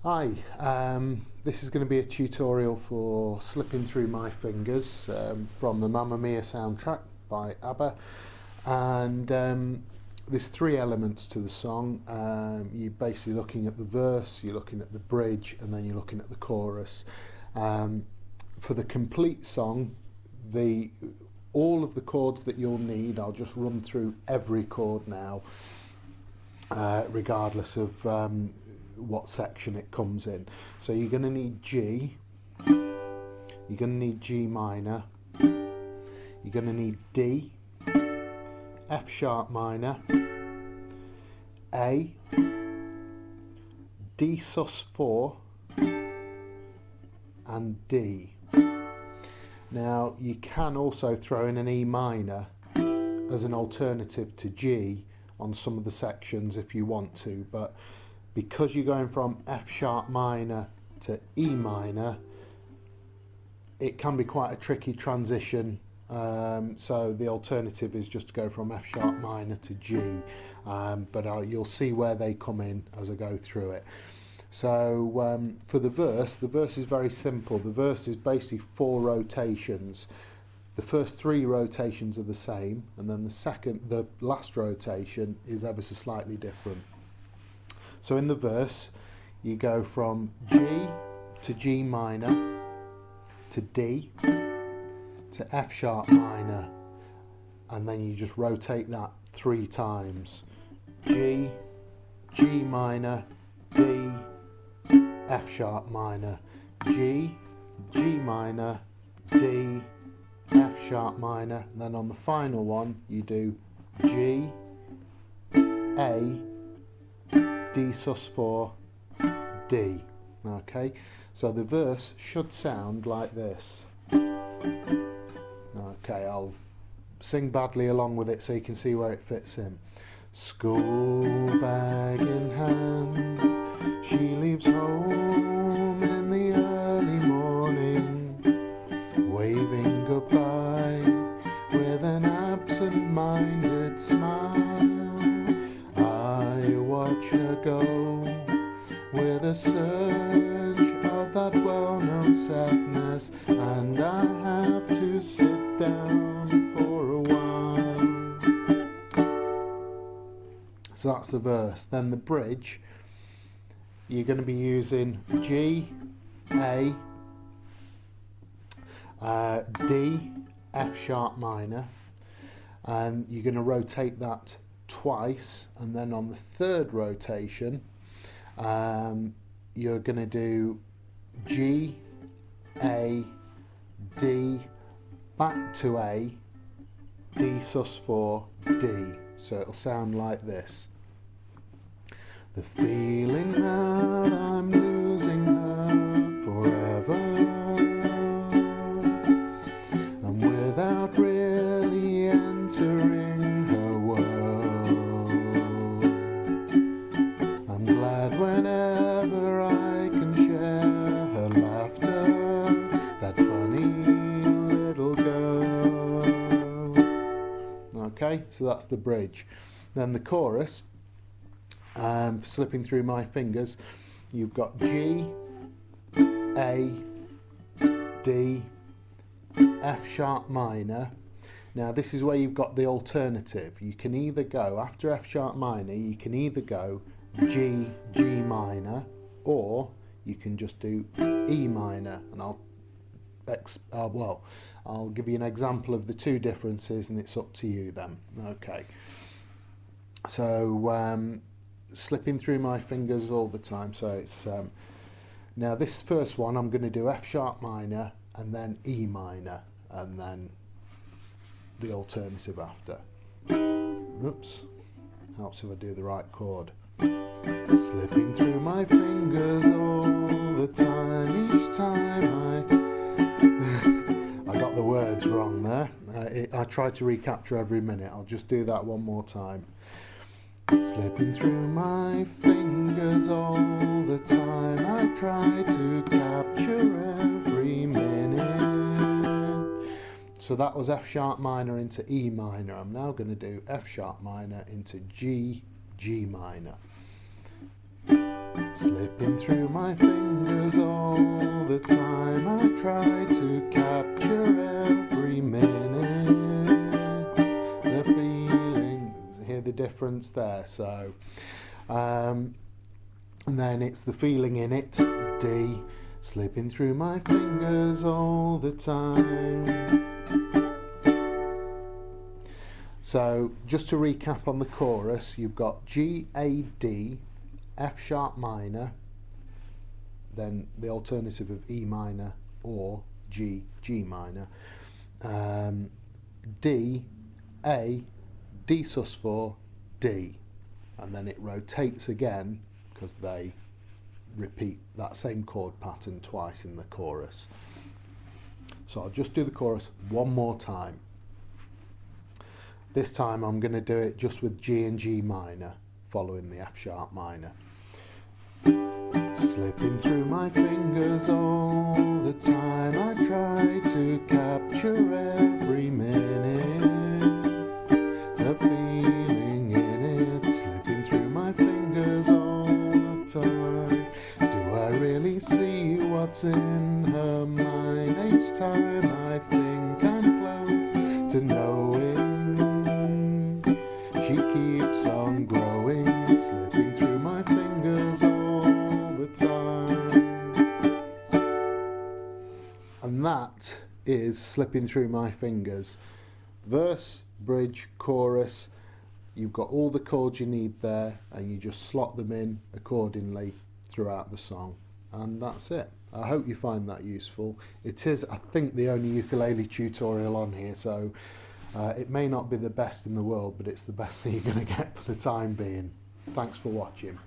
Hi, this is going to be a tutorial for Slipping Through My Fingers from the Mamma Mia soundtrack by ABBA, and there's three elements to the song. You're basically looking at the verse, you're looking at the bridge, and then you're looking at the chorus. For the complete song, all of the chords that you'll need, I'll just run through every chord now, regardless of what section it comes in. So you're going to need G, you're going to need G minor, you're going to need D, F sharp minor, A, D sus4 and D. Now you can also throw in an E minor as an alternative to G on some of the sections if you want to, but because you're going from F sharp minor to E minor, it can be quite a tricky transition, so the alternative is just to go from F sharp minor to G, but you'll see where they come in as I go through it. So for the verse is very simple. The verse is basically 4 rotations. The first 3 rotations are the same, and then the last rotation is ever so slightly different. So in the verse, you go from G to G minor, to D, to F sharp minor, and then you just rotate that 3 times. G, G minor, D, F sharp minor, G, G minor, D, F sharp minor, and then on the final one you do G, A, D sus4, D. Okay, so the verse should sound like this. Okay, I'll sing badly along with it so you can see where it fits in. School bag in hand, she leaves home in the early morning, waving goodbye with an absent-minded smile. I watch her go with a surge of that well-known sadness, and I have to sit down for a while. So that's the verse. Then the bridge, you're going to be using G, A, D, F sharp minor, and you're going to rotate that twice, and then on the 3rd rotation you're going to do G, A, D, back to A, D sus4, D. So it'll sound like this. The feeling that I'm losing her forever, and without really entering her world, I'm glad whenever I can share her laughter, that funny little girl. Okay, so that's the bridge. Then the chorus, Slipping Through My Fingers, you've got G, A, D, F sharp minor. Now this is where you've got the alternative. You can either go, after F sharp minor, you can either go G, G minor, or you can just do E minor, and I'll give you an example of the 2 differences, and it's up to you then. Okay, so Slipping Through My Fingers all the time. So it's now this first one I'm going to do F sharp minor and then E minor, and then the alternative after. Oops, helps if I do the right chord. Slipping through my fingers all the time, each time I got the words wrong there. I try to recapture every minute. I'll just do that one more time. Slipping through my fingers all the time, I try to capture every minute. So that was F sharp minor into E minor. I'm now going to do F sharp minor into G, G minor. Slip slipping through my fingers all the time. I try to capture every minute. The feelings, hear the difference there? So, and then it's the feeling in it, D, slipping through my fingers all the time. So just to recap on the chorus, you've got G, A, D, F sharp minor, then the alternative of E minor or G, G minor, D, A, D sus4, D, and then it rotates again because they repeat that same chord pattern twice in the chorus. So I'll just do the chorus one more time. This time I'm going to do it just with G and G minor following the F sharp minor. Slipping through my fingers all the time, I try to capture every minute. The feeling in it, slipping through my fingers all the time. Do I really see what's in her mind? Each time I think I'm close to knowing. She keeps on growing, slipping through my fingers all the time. And that is Slipping Through My Fingers. Verse, bridge, chorus, you've got all the chords you need there, and you just slot them in accordingly throughout the song. And that's it. I hope you find that useful. It is, I think, the only ukulele tutorial on here, so it may not be the best in the world, but it's the best that you're going to get for the time being. Thanks for watching.